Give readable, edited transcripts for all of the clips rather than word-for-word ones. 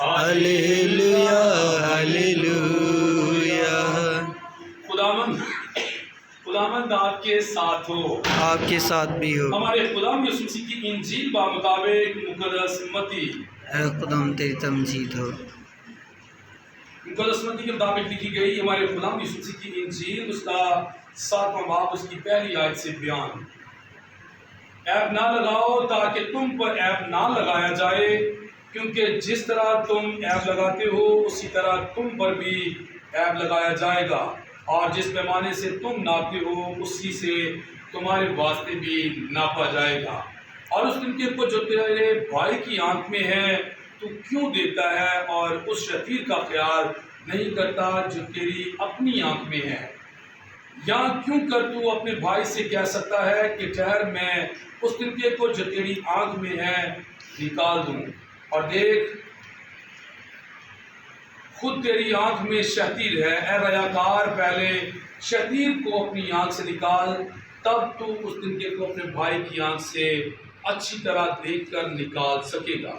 ہلیلویا ہلیلویا۔ خداوند آپ کے ساتھ ہو، آپ کے ساتھ بھی ہو۔ ہمارے خدا یسوع مسیح کی انجیل بمطابق مقدس متی، اے خداوند تیری تمجید ہو۔ مقدس متی کے مطابق لکھی گئی ہمارے خدا یسوع مسیح کی انجیل، اس کا 7واں باب، اس کی پہلی آیت سے بیان۔ عیب نہ لگاؤ تاکہ تم پر عیب نہ لگایا جائے، کیونکہ جس طرح تم عیب لگاتے ہو اسی طرح تم پر بھی عیب لگایا جائے گا، اور جس پیمانے سے تم ناپتے ہو اسی سے تمہارے واسطے بھی ناپا جائے گا۔ اور اس دن کے کو جو تیرے بھائی کی آنکھ میں ہے تو کیوں دیتا ہے، اور اس شریر کا خیال نہیں کرتا جو تیری اپنی آنکھ میں ہے؟ یا کیوں کر تو اپنے بھائی سے کہہ سکتا ہے کہ ٹھہر میں اس تنکے کو جو تیری آنکھ میں ہے نکال دوں، اور دیکھ خود تیری آنکھ میں شہتیر ہے۔ اے ریاکار، پہلے شہتیر کو اپنی آنکھ سے نکال، تب تو اس تنکے کو اپنے بھائی کی آنکھ سے اچھی طرح دیکھ کر نکال سکے گا۔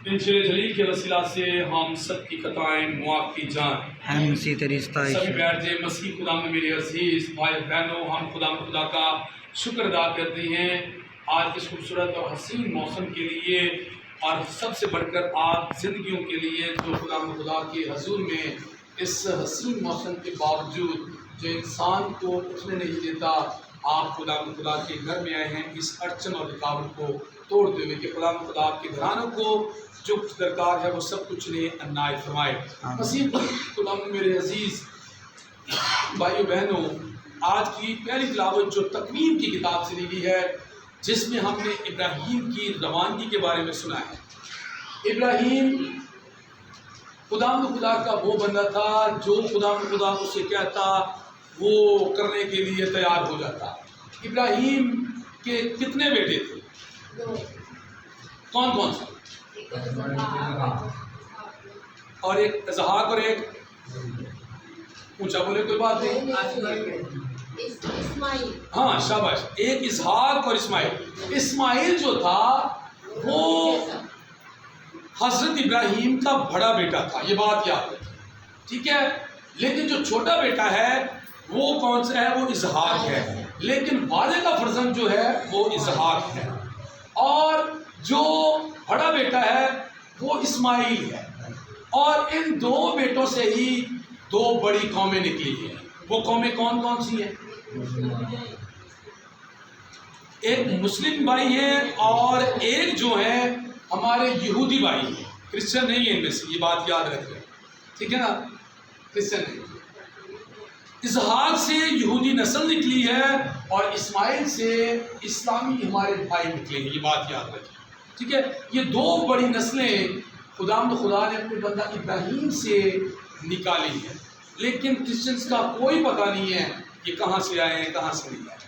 ان شیر جلیل کے وسیلہ سے ہم سب کی خطائیں معاف کی جائیں۔ اے مسیح تیری ستائش سبھی ہو۔ بیٹھ جائیں۔ مسیح خدا میں میرے عزیز بھائی بہنوں، ہم خدا کا شکر ادا کرتے ہیں آج کے خوبصورت اور حسین موسم کے لیے، اور سب سے بڑھ کر آپ زندگیوں کے لیے جو خدا کے حضور میں اس حسین موسم کے باوجود جو انسان کو اٹھنے نہیں دیتا، آپ خدا کے گھر میں آئے ہیں اس اڑچن اور رکاوٹ کو توڑتے ہوئے کہ خدا آپ کے گھرانوں کو جو کچھ درکار ہے وہ سب کچھ انہیں عنایت فرمائے۔ مسیح خدا میں میرے عزیز بھائیو بہنوں، آج کی پہلی تلاوت جو تکوین کی کتاب سے لی گئی ہے، جس میں ہم نے ابراہیم کی روانگی کے بارے میں سنا ہے۔ ابراہیم خدا کا وہ بندہ تھا جو خدا اسے کہتا وہ کرنے کے لیے تیار ہو جاتا۔ ابراہیم کے کتنے بیٹے تھے؟ کون کون سے؟ اور ایک اسحاق اور ایک اونچا بولے کوئی بات نہیں، ہاں شاباش، ایک اسحاق اور اسماعیل۔ اسماعیل جو تھا وہ حضرت ابراہیم کا بڑا بیٹا تھا، یہ بات یاد رکھیں، ٹھیک ہے؟ لیکن جو چھوٹا بیٹا ہے وہ کون سا ہے؟ وہ اسحاق ہے، لیکن والد کا فرزند جو ہے وہ اسحاق ہے، اور جو بڑا بیٹا ہے وہ اسماعیل ہے، اور ان دو بیٹوں سے ہی دو بڑی قومیں نکلی ہیں۔ وہ قومیں کون کون سی ہیں؟ ایک مسلم بھائی ہیں اور ایک جو ہے ہمارے یہودی بھائی ہیں، کرسچن نہیں ہیں ان میں سے، یہ بات یاد رکھ لیں، ٹھیک ہے نا؟ کرسچن نہیں۔ اسحاق سے یہودی نسل نکلی ہے اور اسماعیل سے اسلامی ہمارے بھائی نکلے ہیں، یہ بات یاد رکھیں، ٹھیک ہے؟ یہ دو بڑی نسلیں خدا نے اپنے بندہ ابراہیم سے نکالی ہے، لیکن کرسچنس کا کوئی پتہ نہیں ہے کہ کہاں سے آئے ہیں کہاں سے نہیں آئے۔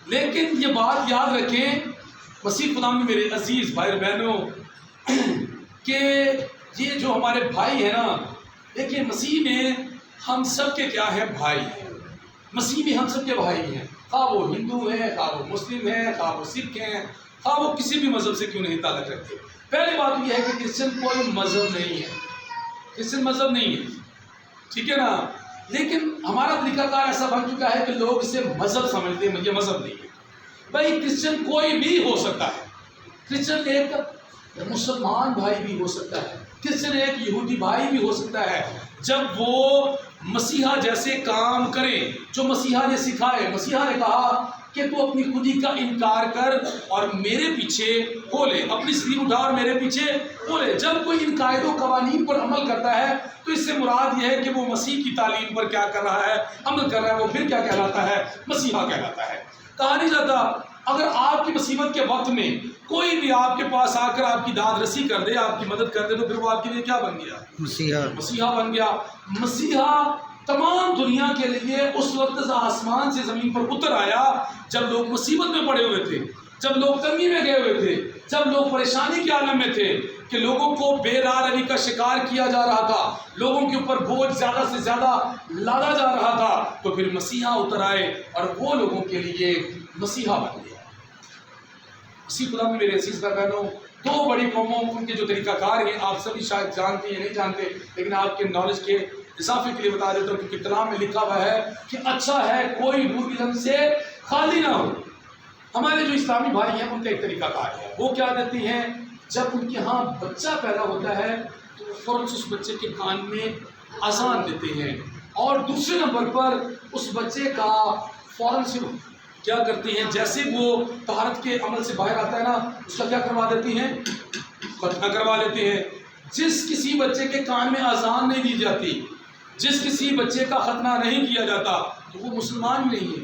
لیکن یہ بات یاد رکھیں مسیح خدا میں میرے عزیز بھائی اور بہنوں کہ یہ جو ہمارے بھائی ہیں نا، دیکھیں مسیح میں ہم سب کے کیا ہے؟ بھائی ہیں۔ مسیح میں ہم سب کے بھائی ہیں، خواہ وہ ہندو ہیں، خواہ وہ مسلم ہیں، خواہ وہ سکھ ہیں، خواہ وہ کسی بھی مذہب سے کیوں نہیں تعلق رکھتے۔ پہلی بات یہ ہے کہ کرسچن کوئی مذہب نہیں ہے، کرسچن مذہب نہیں ہے، ٹھیک ہے نا؟ لیکن ہمارا طریقہ کار ایسا بن چکا ہے کہ لوگ اسے مذہب سمجھتے ہیں، یہ مذہب نہیں ہے۔ بھائی کرسچن کوئی بھی ہو سکتا ہے، کرسچن ایک مسلمان بھائی بھی ہو سکتا ہے، کرسچن ایک یہودی بھائی بھی ہو سکتا ہے، جب وہ مسیحا جیسے کام کریں جو مسیحا نے سکھائے۔ مسیحا نے کہا کہ تو اپنی خودی کا انکار کر اور میرے پیچھے ہو لے، اپنی صلیب اٹھا اور میرے پیچھے ہو لے۔ جب کوئی ان قاعد و قوانین پر عمل کرتا ہے تو اس سے مراد یہ ہے کہ وہ مسیح کی تعلیم پر کیا کر رہا ہے؟ عمل کر رہا ہے۔ وہ پھر کیا کہلاتا ہے؟ مسیحا کہلاتا ہے۔ کہا نہیں جاتا اگر آپ کی مصیبت کے وقت میں کوئی بھی آپ کے پاس آ کر آپ کی داد رسی کر دے، آپ کی مدد کر دے، تو پھر وہ آپ کے لیے کیا بن گیا؟ مسیحا بن گیا۔ مسیحا تمام دنیا کے لیے اس وقت آسمان سے زمین پر اتر آیا جب لوگ مصیبت میں پڑے ہوئے تھے، جب لوگ تنگی میں گئے ہوئے تھے، جب لوگ پریشانی کے عالم میں تھے کہ لوگوں کو بے راہ روی کا شکار کیا جا رہا تھا، لوگوں کے اوپر بوجھ زیادہ سے زیادہ لادا جا رہا تھا، تو پھر مسیحا اتر آئے اور وہ لوگوں کے لیے مسیحا بن گیا۔ اسی خدا میں میرے عزیز بہنوں، دو بڑی قوموں ان کے جو طریقہ کار ہیں آپ سبھی شاید جانتے ہیں نہیں جانتے، لیکن آپ کے نالج کے اضافے کے لیے بتا دیتا ہوں کہ کلام میں لکھا ہوا ہے کہ اچھا ہے کوئی نور علم سے خالی نہ ہو۔ ہمارے جو اسلامی بھائی ہیں ان کا ایک طریقہ کار ہے، وہ کیا دیتی ہیں، جب ان کے ہاں بچہ پیدا ہوتا ہے تو فوراً اس بچے کے کان میں اذان دیتے ہیں، اور دوسرے نمبر پر اس بچے کا فوراً سے کیا کرتی ہیں، جیسے وہ طہارت کے عمل سے باہر آتا ہے نا، اس کا کیا کروا دیتی ہیں، ختنہ کروا لیتے ہیں۔ جس کسی بچے کے کان میں اذان نہیں دی جاتی، جس کسی بچے کا ختنہ نہیں کیا جاتا، تو وہ مسلمان ہی نہیں ہے۔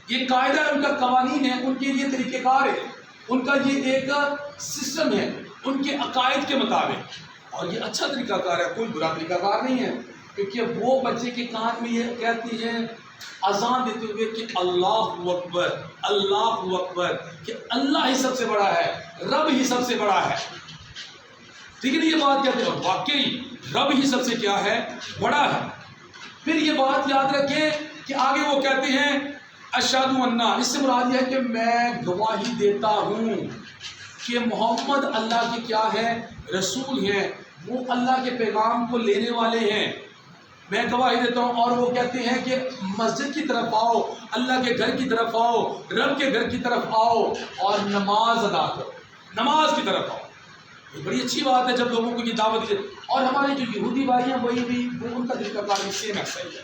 یہ قاعدہ ہے، ان کا قوانین ہے، ان کے لیے طریقہ کار ہے، ان کا یہ ایک سسٹم ہے ان کے عقائد کے مطابق، اور یہ اچھا طریقہ کار ہے، کوئی برا طریقہ کار نہیں ہے، کیونکہ وہ بچے کے کان میں یہ کہتی ہیں اذان دیتے ہوئے کہ اللہ اکبر، اللہ اکبر، کہ اللہ ہی سب سے بڑا ہے، رب ہی سب سے بڑا ہے۔ ٹھیک ہے نا، یہ بات کہتے ہیں، واقعی رب ہی سب سے کیا ہے، بڑا ہے۔ پھر یہ بات یاد رکھیں کہ آگے وہ کہتے ہیں اشہد ان، اس سے مراد یہ ہے کہ میں گواہی دیتا ہوں کہ محمد اللہ کے کیا ہے، رسول ہیں، وہ اللہ کے پیغام کو لینے والے ہیں، میں گواہی دیتا ہوں۔ اور وہ کہتے ہیں کہ مسجد کی طرف آؤ، اللہ کے گھر کی طرف آؤ، رب کے گھر کی طرف آؤ اور نماز ادا کرو، نماز کی طرف آؤ۔ یہ بڑی اچھی بات ہے جب لوگوں کو یہ دعوت دی جائے۔ اور ہمارے جو یہودی بھائی ہیں وہی بھی وہ ان کا طریقہ کار بھی سیم ایسا ہی ہے،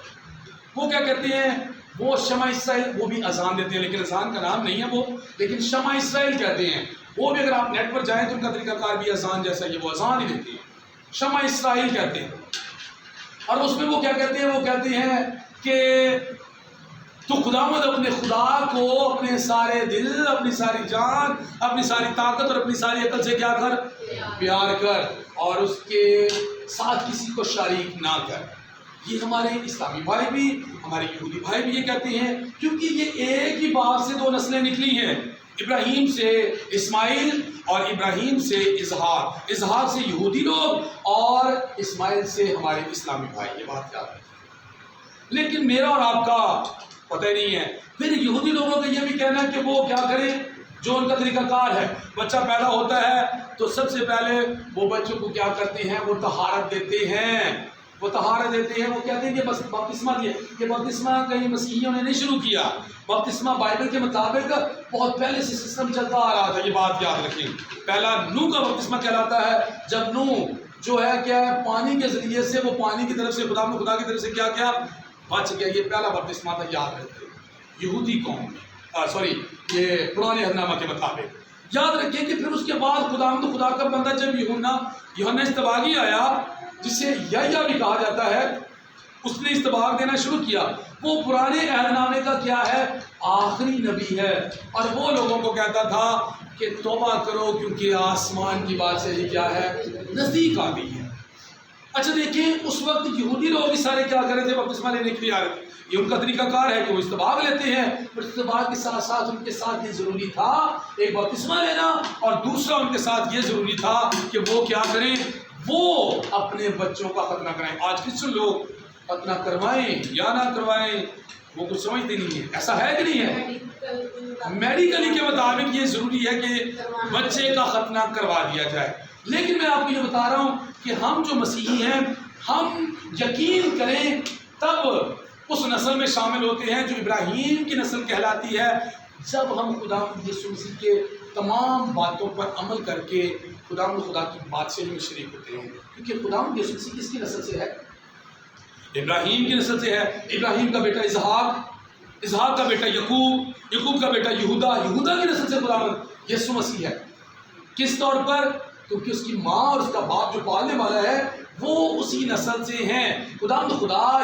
وہ کیا کہتے ہیں، وہ شمع اسرائیل، وہ بھی اذان دیتے ہیں، لیکن اذان کا نام نہیں ہے وہ، لیکن شمع اسرائیل کہتے ہیں، وہ بھی اگر آپ نیٹ پر جائیں تو ان کا طریقہ کار بھی اذان جیسا ہے، وہ اذان ہی دیتے ہیں، شمع اسرائیل کہتے ہیں۔ اور اس میں وہ کیا کہتے ہیں، وہ کہتے ہیں کہ تو خداوند اپنے خدا کو اپنے سارے دل، اپنی ساری جان، اپنی ساری طاقت اور اپنی ساری عقل سے کیا کر، پیار کر، اور اس کے ساتھ کسی کو شریک نہ کر۔ یہ ہمارے اسلامی بھائی بھی، ہمارے یہودی بھائی بھی یہ کہتے ہیں، کیونکہ یہ ایک ہی باپ سے دو نسلیں نکلی ہیں، ابراہیم سے اسماعیل اور ابراہیم سے اسحاق، اسحاق سے یہودی لوگ اور اسماعیل سے ہمارے اسلامی بھائی، یہ بات یاد ہے۔ لیکن میرا اور آپ کا پتہ ہی نہیں ہے۔ پھر یہودی لوگوں کا یہ بھی کہنا ہے کہ وہ کیا کریں، جو ان کا طریقہ کار ہے، بچہ پیدا ہوتا ہے تو سب سے پہلے وہ بچوں کو کیا کرتے ہیں، وہ طہارت دیتے ہیں، وہ طہارت دیتے ہیں، وہ کہتے ہیں کہ بس بپتسمہ دیے۔ یہ بپتسمہ کہیں مسیحیوں نے نہیں شروع کیا، بپتسمہ بائبل کے مطابق بہت پہلے سے سسٹم چلتا آ رہا تھا، یہ بات یاد رکھیں۔ پہلا نوح کا بپتسمہ کہلاتا ہے، جب نوح جو ہے کیا ہے، پانی کے ذریعے سے، وہ پانی کی طرف سے خدا کی طرف سے کیا کیا، بچ گیا۔ یہ پہلا بپتسمہ تھا، یاد رکھیں، یہودی قوم میں، یہ پرانے عہد نامہ کے مطابق یاد رکھیں کہ پھر اس کے بعد خدا کا بندہ جب یوحنا استباغی آیا، جسے یحییٰ بھی کہا جاتا ہے، اس نے استباغ دینا شروع کیا۔ وہ پرانے عہد نامے کا کیا ہے، آخری نبی ہے، اور وہ لوگوں کو کہتا تھا کہ توبہ کرو کیونکہ آسمان کی بادشاہی کیا ہے، نزدیک آ گئی ہے۔ اچھا دیکھیں، اس وقت یہودی لوگ بھی سارے کیا کر رہے تھے، بپتسمہ لینے کے لیے آ رہے تھے۔ یہ ان کا طریقہ کار ہے کہ وہ استباغ لیتے ہیں، اور استباغ کے ساتھ ساتھ ان کے ساتھ یہ ضروری تھا ایک بپتسمہ لینا، اور دوسرا ان کے ساتھ یہ ضروری تھا کہ وہ کیا کریں، وہ اپنے بچوں کا ختنہ کرائیں۔ آج کرسچن لوگ ختنہ کروائیں یا نہ کروائیں وہ کچھ سمجھتے نہیں ہیں، ایسا ہے کہ نہیں ہے؟ میڈیکلی کے مطابق یہ ضروری ہے کہ بچے کا ختنہ کروا دیا جائے۔ لیکن میں آپ کو یہ بتا رہا ہوں کہ ہم جو مسیحی ہیں، ہم یقین کریں تب اس نسل میں شامل ہوتے ہیں جو ابراہیم کی نسل کہلاتی ہے، جب ہم خدا یسوع مسیح کے تمام باتوں پر عمل کر کے خدا کی بادشاہی میں شریک ہوتے ہیں۔ کیونکہ خدا یسوع مسیح کس کی نسل سے ہے؟ ابراہیم کی نسل سے ہے۔ ابراہیم کا بیٹا اسحاق، اسحاق کا بیٹا یعقوب، یعقوب کا بیٹا یہودا، یہودا کی نسل سے خدا یسوع مسیح ہے۔ کس طور پر؟ کیونکہ اس کی ماں اور اس کا باپ جو پالنے والا ہے وہ اسی نسل سے ہیں۔ خدا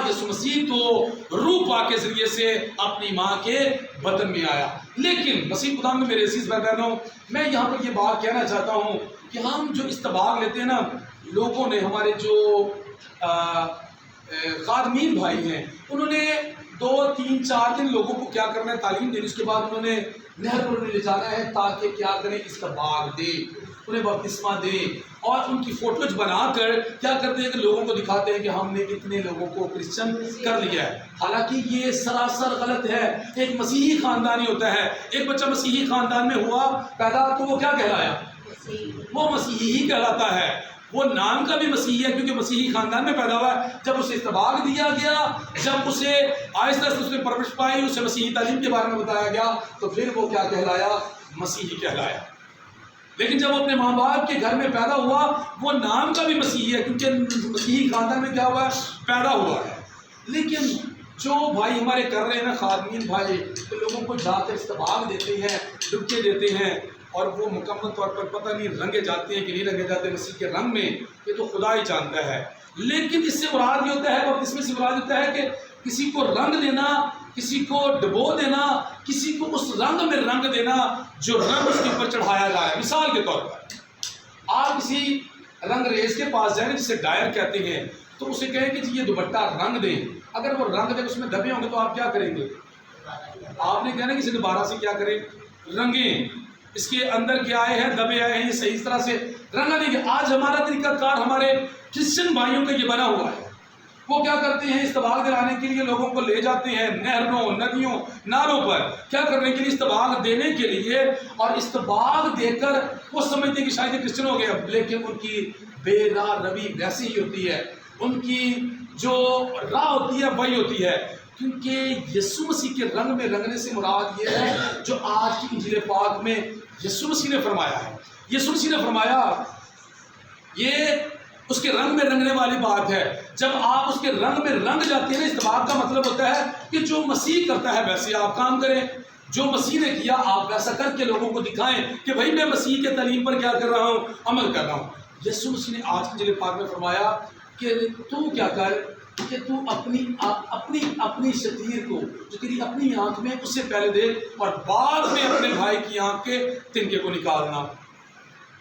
یسوع مسیح تو روح پاک کے ذریعے سے اپنی ماں کے بطن میں آیا۔ لیکن مسیح خدا میں میرے عزیز بھائی بہنوں، میں یہاں پر یہ بات کہنا چاہتا ہوں کہ ہم جو استباغ لیتے ہیں نا، لوگوں نے، ہمارے جو خادمین بھائی ہیں، انہوں نے 2 3 4 دن لوگوں کو کیا کرنا ہے، تعلیم دینی، اس کے بعد انہوں نے نہر پر لے جانا ہے تاکہ کیا کریں، استباغ دے۔ انہیں بپتسمہ دیں اور ان کی فوٹوز بنا کر کیا کرتے ہیں کہ لوگوں کو دکھاتے ہیں کہ ہم نے اتنے لوگوں کو کرسچن کر لیا ہے. حالانکہ یہ سراسر غلط ہے. ایک مسیحی خاندانی ہوتا ہے, ایک بچہ مسیحی خاندان میں ہوا پیدا تو وہ کیا کہلایا؟ وہ مسیحی ہی کہلاتا ہے. وہ نام کا بھی مسیحی ہے کیونکہ مسیحی خاندان میں پیدا ہوا ہے. جب اسے استباغ دیا گیا, جب اسے آہستہ آہستہ اس نے پرورش پائی, اسے مسیحی تعلیم کے بارے میں بتایا گیا تو پھر وہ کیا کہلایا؟ مسیحی کہلایا. لیکن جب اپنے ماں باپ کے گھر میں پیدا ہوا وہ نام کا بھی مسیحی ہے کیونکہ مسیحی خاندان میں کیا ہوا ہے؟ پیدا ہوا ہے. لیکن جو بھائی ہمارے کر رہے ہیں نا خادمین بھائی, تو لوگوں کو جا کر استباغ دیتے ہیں, ڈبکے دیتے ہیں, اور وہ مکمل طور پر پتہ نہیں رنگے جاتے ہیں کہ نہیں رنگے جاتے مسیح کے رنگ میں, یہ تو خدا ہی جانتا ہے. لیکن اس سے مراد یہ ہوتا ہے, بپتسمے سے مراد ہوتا ہے کہ کسی کو رنگ دینا, کسی کو ڈبو دینا, کسی کو اس رنگ میں رنگ دینا جو رنگ اس کے اوپر چڑھایا جائے. مثال کے طور پر آپ کسی رنگ ریز کے پاس جائیں جسے ڈائر کہتے ہیں, تو اسے کہیں کہ جی یہ دوپٹہ رنگ دیں. اگر وہ رنگ دیں اس میں دبے ہوں گے تو آپ کیا کریں گے؟ آپ نے کہنا کہ اسے دوبارہ سے کیا کریں؟ رنگیں. اس کے اندر کیا آئے ہیں؟ دبے آئے ہیں, یہ صحیح طرح سے رنگا نہیں گیا. آج ہمارا طریقہ کار ہمارے کرسچن بھائیوں کا یہ بنا ہوا ہے. وہ کیا کرتے ہیں؟ استباغ دلانے کے لیے لوگوں کو لے جاتے ہیں نہروں, ندیوں, نالوں پر, کیا کرنے کے لیے؟ استباغ دینے کے لیے. اور استباغ دے کر وہ سمجھتے ہیں کہ شاید کرسچن ہو گئے, لیکن ان کی بے راہ روی ویسی ہی ہوتی ہے, ان کی جو راہ ہوتی ہے وہی ہوتی ہے. کیونکہ یسوع مسیح کے رنگ میں رنگنے سے مراد یہ ہے جو آج کی انجیل پاک میں یسوع مسیح نے فرمایا ہے. یسوع مسیح نے فرمایا, یہ اس کے رنگ میں رنگنے والی بات ہے. جب آپ اس کے رنگ میں رنگ جاتے ہیں, استباغ کا مطلب ہوتا ہے کہ جو مسیح کرتا ہے ویسے آپ کام کریں, جو مسیح نے کیا آپ ویسا کر کے لوگوں کو دکھائیں کہ بھائی میں مسیح کے تعلیم پر کیا کر رہا ہوں؟ عمل کر رہا ہوں. یسوع مسیح نے آج کی انجیل پاک میں فرمایا کہ تو کیا کر کہ تو اپنی شتیر کو جو تیری اپنی آنکھ میں اسے پہلے دے اور بعد میں اپنے بھائی کی آنکھ کے تنکے کو نکالنا.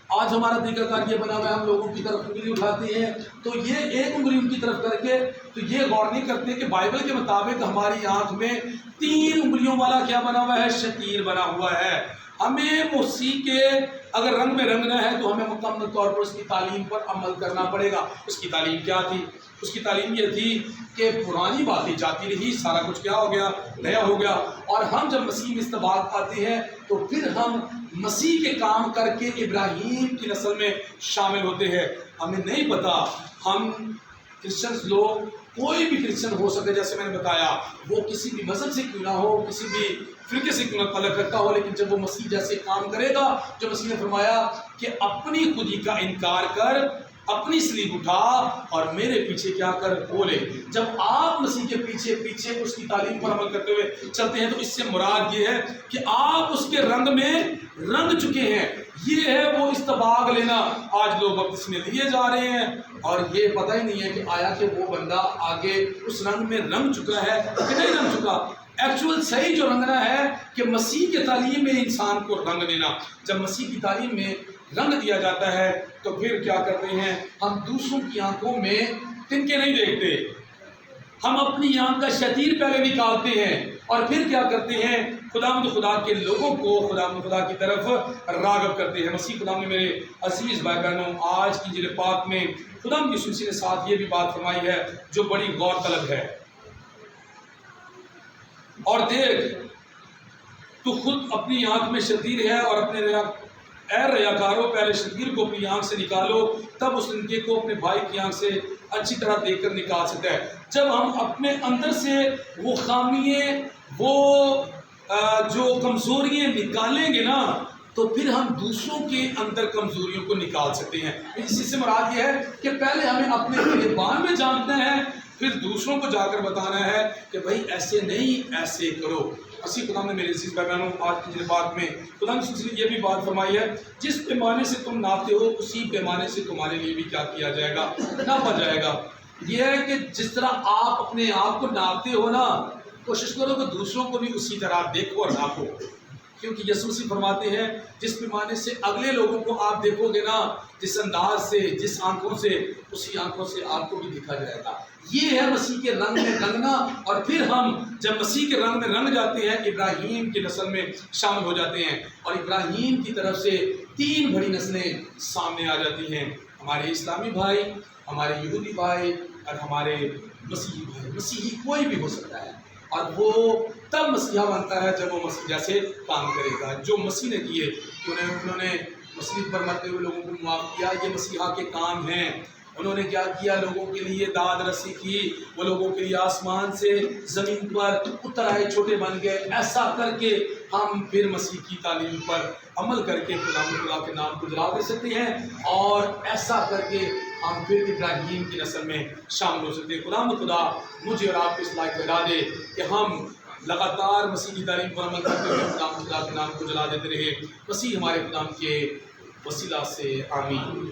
آج ہمارا طریقہ کار یہ بنا ہوا ہے, ہم لوگوں کی طرف انگلی اٹھاتے ہیں تو یہ ایک انگلی ان کی طرف کر کے تو یہ غور نہیں کرتے کہ بائبل کے مطابق ہماری آنکھ میں 3 انگلیوں والا کیا بنا ہوا ہے؟ شتیر بنا ہوا ہے. ہمیں مسیح کے اگر رنگ میں رنگنا ہے تو ہمیں مکمل طور پر اس کی تعلیم پر عمل کرنا پڑے گا. اس کی تعلیم کیا تھی؟ اس کی تعلیم یہ تھی کہ پرانی باتیں جاتی رہی, سارا کچھ کیا ہو گیا؟ نیا ہو گیا. اور ہم جب مسیح میں استباغ پاتے ہیں تو پھر ہم مسیح کے کام کر کے ابراہیم کی نسل میں شامل ہوتے ہیں. ہمیں نہیں پتا, ہم کرسچنس لوگ, کوئی بھی کرسچن ہو سکے, جیسے میں نے بتایا وہ کسی بھی مذہب سے کیوں نہ ہو, کسی بھی فرقے سے کیوں نہ تعلق رکھتا ہو, لیکن جب وہ مسیح جیسے کام کرے گا, جو مسیح نے فرمایا کہ اپنی خودی کا انکار کر, اپنی سلیب اٹھا اور میرے پیچھے کیا کر بولے. جب آپ مسیح کے پیچھے پیچھے اس کی تعلیم پر عمل کرتے ہوئے چلتے ہیں تو اس سے مراد یہ ہے کہ آپ اس کے رنگ میں رنگ چکے ہیں. یہ ہے وہ استباغ لینا. آج لوگ بپتسمے لیے جا رہے ہیں اور یہ پتہ ہی نہیں ہے کہ آیا کہ وہ بندہ آگے اس رنگ میں رنگ چکا ہے کہ نہیں رنگ چکا. ایکچوئل صحیح جو رنگنا ہے کہ مسیح کی تعلیم میں انسان کو رنگ دینا. جب مسیح کی تعلیم میں رنگ دیا جاتا ہے تو پھر کیا کرتے ہیں؟ ہم دوسروں کی آنکھوں میں تنکے نہیں دیکھتے, ہم اپنی آنکھ کا شتیر پہلے نکالتے ہیں اور پھر کیا کرتے ہیں؟ خدا کے لوگوں کو خدا کی طرف راغب کرتے ہیں. مسیح خدا نے میرے عزیز بھائی بہنوں, آج کی انجیل پاک میں خدا یسوع مسیح نے ساتھ یہ بھی بات فرمائی ہے جو بڑی غور طلب ہے. اور دیکھ, تو خود اپنی آنکھ میں شتیر ہے اور اپنے اے ریاکاروں پہلے شتیر کو اپنی آنکھ سے نکالو, تب اس تنکے کو اپنے بھائی کی آنکھ سے اچھی طرح دیکھ کر نکال سکتا ہے. جب ہم اپنے اندر سے وہ خامیاں, وہ جو کمزوریاں نکالیں گے نا, تو پھر ہم دوسروں کے اندر کمزوریوں کو نکال سکتے ہیں. اسی سے مراد یہ ہے کہ پہلے ہمیں اپنے گریبان میں جاننا ہے, پھر دوسروں کو جا کر بتانا ہے کہ بھائی ایسے نہیں, ایسے کرو. اسی خدا نے میرے عزیز بھائی بہنوں, آج کی انجیل پاک میں خدا نے یہ بھی بات فرمائی ہے, جس پیمانے سے تم ناپتے ہو اسی پیمانے سے تمہارے لیے بھی کیا کیا جائے گا؟ ناپا جائے گا. یہ ہے کہ جس طرح آپ اپنے آپ کو ناپتے ہو نا, کوشش کرو کہ دوسروں کو بھی اسی طرح دیکھو اور ناپو. کیونکہ یسوع مسیح فرماتے ہیں جس پیمانے سے اگلے لوگوں کو آپ دیکھو گے نا، جس انداز سے، جس آنکھوں سے، اسی آنکھوں سے آپ کو بھی دیکھا جائے گا۔ یہ ہے مسیح کے رنگ میں رنگنا، اور پھر ہم جب مسیح کے رنگ میں رنگ جاتے ہیں، ابراہیم کی نسل میں شامل ہو جاتے ہیں، اور ابراہیم کی طرف سے 3 بڑی نسلیں سامنے آ جاتی ہیں، ہمارے اسلامی بھائی، ہمارے یہودی بھائی، اور ہمارے مسیحی بھائی۔ مسیحی کوئی بھی ہو سکتا ہے، اور وہ تب مسیحا بنتا ہے جب وہ مسیح جیسے کام کرے گا جو مسیح نے کیے۔ انہوں نے مسیح پر مرتے ہوئے لوگوں کو معاف کیا، یہ مسیحا کے کام ہیں۔ انہوں نے کیا کیا؟ لوگوں کے لیے داد رسی کی، وہ لوگوں کے لیے آسمان سے زمین پر اتر آئے، چھوٹے بن گئے۔ ایسا کر کے ہم پھر مسیح کی تعلیم پر عمل کر کے خدا کے نام کو جلا دے سکتے ہیں، اور ایسا کر کے ہم پھر ابراہیم کی نسل میں شامل ہو سکتے ہیں۔ خدا مجھے اور آپ کو اس لائق ٹھہرا دے کہ ہم لگاتار مسیح کی تعلیم پر عمل کرتے ہوئے خدا کے نام کو جلا دیتے رہے۔ مسیح ہمارے خدا کے وسیلہ سے آمین۔